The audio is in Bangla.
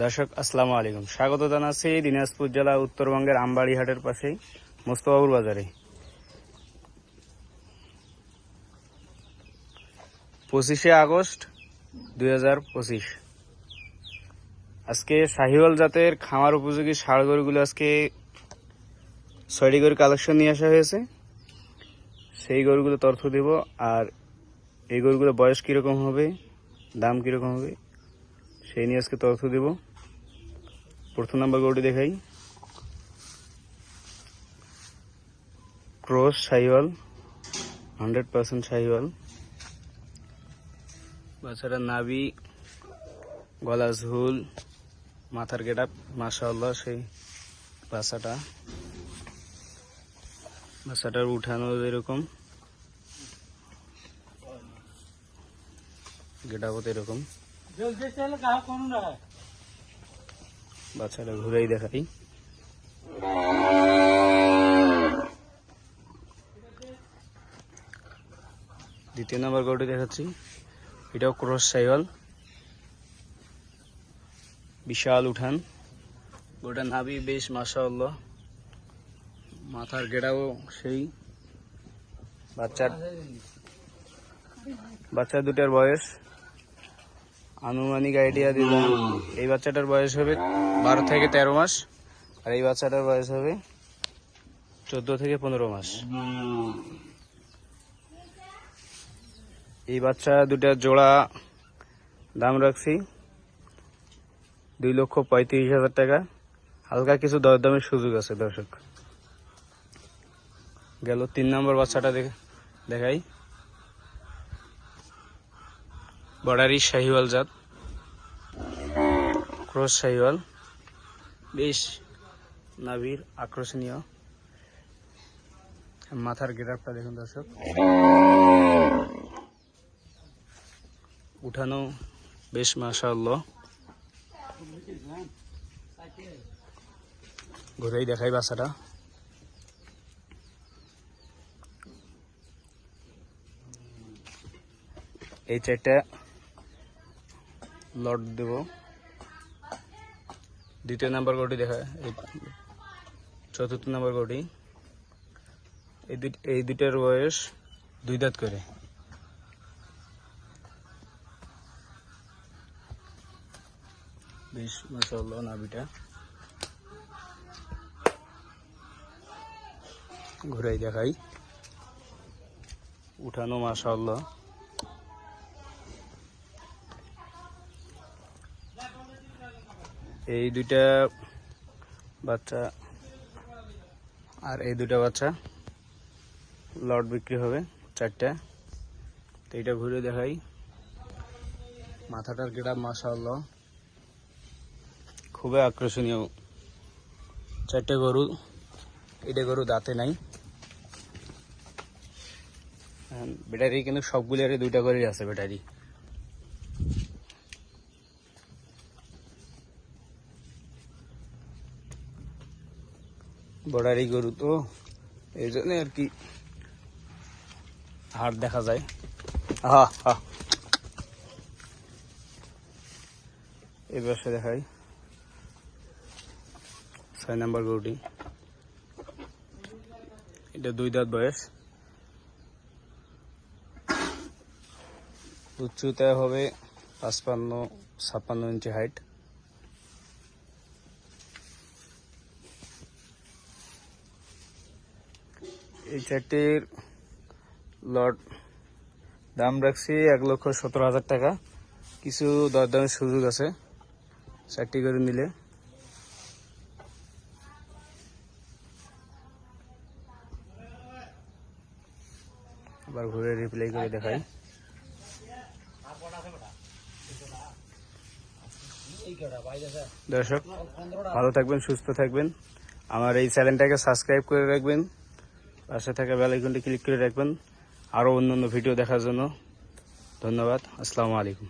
দর্শক আসসালামু আলাইকুম, স্বাগত জানাচ্ছি দিনাজপুর জেলা উত্তরবঙ্গের আমবাড়ি হাটের পাশেই মোস্তফাপুর বাজারে। 25শে আগস্ট 2025। আজকে শাহিওয়াল জাতের খামার উপযোগী ষাঁড় গরুগুলো আজকে 6টি গরু কালেকশন নিয়ে আসা হয়েছে। সেই গরুগুলো তথ্য দেব, আর এই গরুগুলো বয়স কীরকম হবে, দাম কীরকম হবে সেই নিয়ে আজকে তথ্য দেব। প্রথম নাম্বার গরুটি দেখাই, ক্রস শাহিওয়াল, 100% শাহিওয়াল। বাচ্চাটার নাভি, গলা ঝুল, মাথার গেটআপ মাশাআল্লাহ। সেই বাচ্চাটার উঠানো এরকম, গেটআপও এরকম। বাচ্চাটা ঘুরেই দেখাই। দ্বিতীয় নাম্বার গরুটি দেখাচ্ছি, এটাও ক্রস শাহিওয়াল, বিশাল উঠান। গরুটার নাভি বেশ মাশাআল্লাহ, মাথার গেড়াও সেই। বাচ্চা দুটার বয়স আনুমানিক আইডিয়া দিলাম, এই বাচ্চাটার বয়স হবে 12 থেকে 13 মাস, আর এই বাচ্চাটার বয়স হবে 14 থেকে 15 মাস। এই বাচ্চা দুটার জোড়া দাম রাখছি 2,35,000 টাকা। হালকা কিছু দরদামের সুযোগ আছে দর্শক। গেল 3 নম্বর বাচ্চাটা দেখাই, বর্ডারি শাহিওয়াল জাত, ক্রস শাহিওয়াল, বেশ নাভির আকর্ষণীয়। মাথার গেটআপটা দেখুন দর্শক, উঠানো বেশ মাশাআল্লাহ। ঘুরেই দেখাই বাচ্চাটা। এই 4টা লট দেব। দ্বিতীয় নাম্বার গরুটি দেখা, চতুর্থ নাম্বার গরুটি, এই দুটার বয়স 2 দাঁত করে। বেশ মাশাআল্লাহ নাভিটা। ঘুরাই দেখাই, উঠানো মাশাআল্লাহ। এই দুইটা বাচ্চা আর এই দুটা বাচ্চা লট বিক্রি হবে 4টা। তো এইটা ঘুরে দেখাই, মাথাটার গেটআপ মাশাআল্লাহ খুবই আকর্ষণীয়। 4টে গরু, এটা গরু দাঁতে নাই। ব্যাটারি কিন্তু সবগুলোর 2টা করেই আছে ব্যাটারি। বর্ডারি গরু তো এই জন্য আর কি হাট দেখা যায়। এই বয়সে দেখাই 6 নাম্বার গরুটি, এটা 2 দাঁত বয়স। উচ্চতা হবে 55-56 ইঞ্চি হাইট। এই 4টির লট দাম রাখছি 1,17,000 টাকা। কিছু দরদামের সুযোগ আছে 4টি করে নিলে। আবার ঘুরে রিপ্লাই করে দেখাই। দর্শক ভালো থাকবেন, সুস্থ থাকবেন। আমার এই চ্যানেলটাকে সাবস্ক্রাইব করে রাখবেন, পাশে থাকা বেল আইকনটি ক্লিক করে রাখবেন আরও অন্য ভিডিও দেখার জন্য। ধন্যবাদ, আসসালামু আলাইকুম।